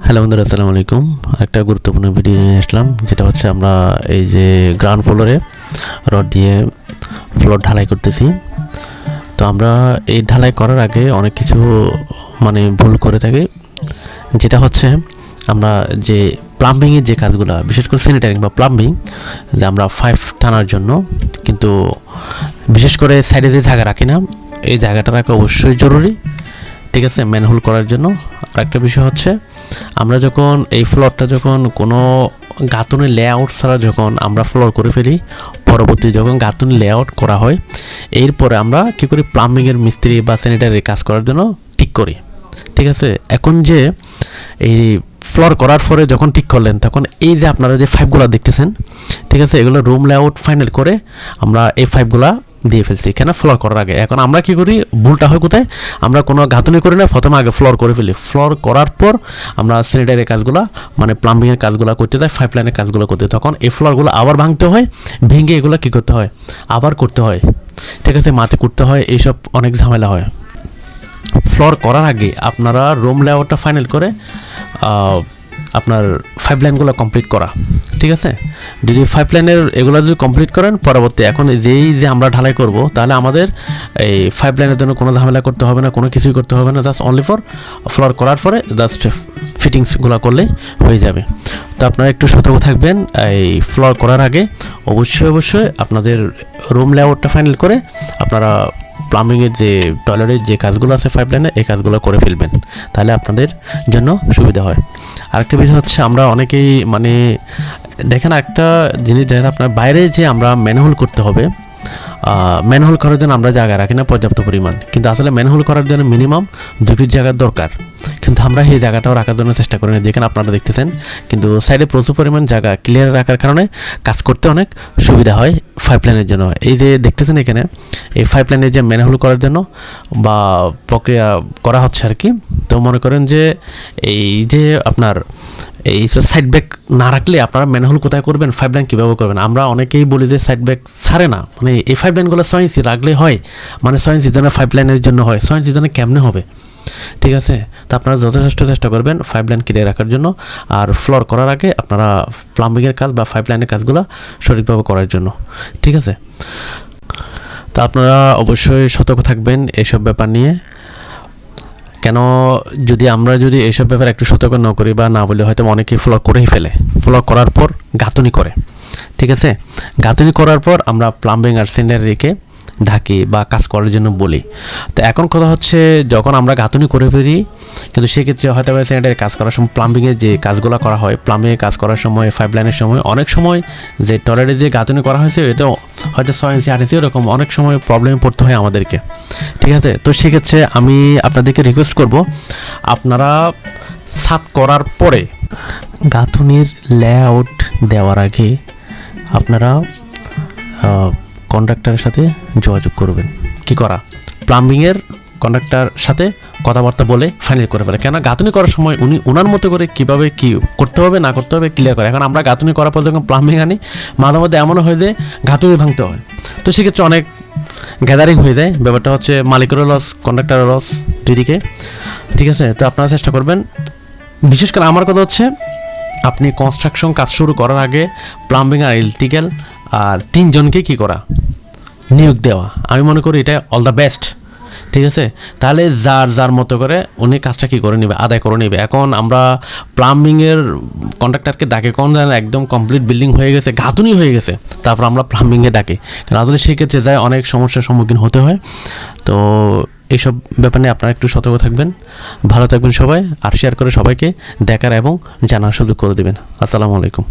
Hello বন্ধুরা, আসসালামু আলাইকুম। একটা গুরুত্বপূর্ণ ভিডিও নিয়ে আসলাম, যেটা হচ্ছে আমরা এই যে গ্রাউন্ড ফ্লোরে রড দিয়ে ফ্লোর ঢালাই করতেছি। তো আমরা এই ঢালাই করার আগে অনেক কিছু ভুল করে থাকি, যেটা হচ্ছে আমরা যে প্লাম্বিংয়ের যে কাজগুলো, বিশেষ করে স্যানিটারিং বা প্লাম্বিং, যে আমরা পাইপ টানার জন্য কিন্তু বিশেষ করে সাইডে যে জায়গা রাখি না, এই জায়গাটা রাখা অবশ্যই জরুরি, ঠিক আছে, ম্যানহোল করার জন্য। আর একটা বিষয় হচ্ছে, আমরা যখন এই ফ্লোরটা যখন কোনো গাঁথুনি লেআউট ছাড়া যখন আমরা ফ্লোর করে ফেলি, পরবর্তী যখন গাঁথুনি লেআউট করা হয়, এরপরে আমরা কী করি, প্লাম্বিংয়ের মিস্ত্রি বা স্যানিটারি কাজ করার জন্য ঠিক করি, ঠিক আছে। এখন যে এই ফ্লোর করার পরে যখন ঠিক করলেন, তখন এই যে আপনারা যে পাইপগুলো দেখতেছেন, ঠিক আছে, এগুলো রুম লেআউট ফাইনাল করে আমরা এই পাইপগুলা দিয়ে ফেলছি এখানে ফ্লোর করার আগে। এখন আমরা কি করি, ভুলটা হয় কোথায়, আমরা কোনো গাঁথুনি করি না, প্রথমে আগে ফ্লোর করে ফেলি। ফ্লোর করার পর আমরা স্যানিটারি কাজগুলো প্লাম্বিংয়ের কাজগুলো করতে যাই, পাইপ লাইনের কাজগুলো করতে, তখন এই ফ্লোরগুলো আবার ভাঙতে হয়, ভেঙে এগুলো কী করতে হয়, আবার করতে হয়, ঠিক আছে, মাটি করতে হয়, এইসব অনেক ঝামেলা হয়। ফ্লোর করার আগে আপনারা রুম লেআউটটা ফাইনাল করে আপনার পাইপ লাইনগুলো কমপ্লিট করা, ঠিক আছে। যদি পাইপ লাইনের এগুলো যদি কমপ্লিট করেন, পরবর্তী এখন যেই যে আমরা ঢালাই করব, তাহলে আমাদের এই পাইপ লাইনের জন্য কোনো ঝামেলা করতে হবে না, কোনো কিছুই করতে হবে না, জাস্ট অনলি ফর ফ্লোর করার পরে জাস্ট ফিটিংসগুলো করলেই হয়ে যাবে। তো আপনারা একটু সতর্ক থাকবেন, এই ফ্লোর করার আগে অবশ্যই আপনাদের রুম লেআউটটা ফাইনাল করে আপনারা প্লাম্বিংয়ের যে টয়লেটের যে কাজগুলো আছে পাইপ লাইনে, এই কাজগুলো করে ফেলবেন, তাহলে আপনাদের জন্য সুবিধা হয়। আরেকটা বিষয় হচ্ছে, আমরা অনেকেই দেখেন একটা জিনিস, যেটা আপনার বাইরে যে আমরা ম্যানহোল করতে হবে, ম্যানহোল করার জন্য আমরা জায়গা রাখি না পর্যাপ্ত পরিমাণ, কিন্তু আসলে ম্যানহোল করার জন্য মিনিমাম 2 ফিট জায়গার দরকার, কিন্তু আমরা এই জায়গাটাও রাখার জন্য চেষ্টা করি না। যেখানে আপনারা দেখতেছেন, কিন্তু সাইডে প্রচুর পরিমাণ জায়গা ক্লিয়ার রাখার কারণে কাজ করতে অনেক সুবিধা হয় পাইপ লাইনের জন্য। এই যে দেখতেছেন এখানে, এই পাইপ লাইনের যে ম্যানহোল করার জন্য বা প্রক্রিয়া করা হচ্ছে আর কি। তো মনে করেন যে এই যে আপনার এই সাইড ব্যাক না রাখলে আপনারা ম্যানহোল কোথায় করবেন, পাইপ লাইন কীভাবে করবেন। আমরা অনেকেই বলি যে সাইড ব্যাক ছাড়ে না, এই পাইপ লাইনগুলো 6 ইঞ্চি রাখলে হয়, 6 ইঞ্চি জন্য পাইপ লাইনের জন্য হয়, 6 ইঞ্চি জন্য কেমনে হবে, ঠিক আছে। তো আপনারা যথেষ্ট চেষ্টা করবেন পাইপ লাইন ক্লিয়ার রাখার জন্য, আর ফ্লোর করার আগে আপনারা প্লাম্বিংয়ের কাজ বা পাইপ লাইনের কাজগুলো সঠিকভাবে করার জন্য, ঠিক আছে। তো আপনারা অবশ্যই সতর্ক থাকবেন এইসব ব্যাপার নিয়ে। কেন, আমরা যদি এইসব ব্যাপারে একটু সতর্ক না করি বা না বলি, হয়তো অনেকেই ফ্লোর করেই ফেলে, ফ্লোর করার পর গাঁথুনি করে, ঠিক আছে। গাঁথুনি করার পর আমরা প্লাম্বিং আর স্যানিটারিকে ঢাকি বা কাজ করার জন্য বলি। তো এখন কথা হচ্ছে, যখন আমরা গাঁথুনি করে ফেলি, কিন্তু সেক্ষেত্রে হয়তো স্যানিটারি কাজ করার সময়, প্লাম্বিংয়ের যে কাজগুলো করা হয়, প্লাম্বিংয়ের কাজ করার সময়, পাইপ লাইনের সময়, অনেক সময় যে টয়লেটে যে গাঁথুনি করা হয়েছে, এটা হয়তো 6 ইঞ্চি 8 ইঞ্চি, এরকম অনেক সময় প্রবলেমে পড়তে হয় আমাদেরকে, ঠিক আছে। তো সেক্ষেত্রে আমি আপনাদেরকে রিকোয়েস্ট করব, আপনারা ছাদ করার পরে গাঁথুনির লেআউট দেওয়ার আগে আপনারা কন্ট্রাক্টরের সাথে যোগাযোগ করবেন। কি করা, প্লাম্বিংয়ের কন্ট্রাক্টর সাথে কথাবার্তা বলে ফাইনাল করে ফেলে। কেন, গাঁথুনি করার সময় উনি ওনার মতো করে কীভাবে কী করতে হবে না করতে হবে ক্লিয়ার করে। এখন আমরা গাঁথুনি করার পর যখন প্লাম্বিং আনি, মাঝে মধ্যে এমনও হয় যে গাঁথুনি ভাঙতে হয়, তো সেক্ষেত্রে অনেক গ্যাদারিং হয়ে যায়। ব্যাপারটা হচ্ছে মালিকেরও লস, কন্ট্রাক্টরের লস, দুদিকে, ঠিক আছে। তো আপনারা চেষ্টা করবেন, বিশেষ করে আমার কথা হচ্ছে, আপনি কনস্ট্রাকশন কাজ শুরু করার আগে প্লাম্বিং আর ইলেকট্রিক্যাল আর 3 জনকে কী করা, নিয়োগ দেওয়া, আমি মনে করি এটা অল দ্য বেস্ট, ঠিক আছে। তাহলে যার মতো করে উনি কাজটা কী করে নেবে, আদায় করে নেবে। এখন আমরা প্লাম্বিংয়ের কন্ট্রাক্টরকে ডাকে কোন জানেন, একদম কমপ্লিট বিল্ডিং হয়ে গেছে, গাঁথুনি হয়ে গেছে, তারপর আমরা প্লাম্বিংয়ে ডাকি, কারণ আসলে সেক্ষেত্রে যায় অনেক সমস্যার সম্মুখীন হতে হয়। তো এইসব ব্যাপার নিয়ে আপনারা একটু সতর্ক থাকবেন, ভালো থাকবেন সবাই, আর শেয়ার করে সবাইকে দেখার এবং জানার সুযোগ করে দেবেন। আসসালামু আলাইকুম।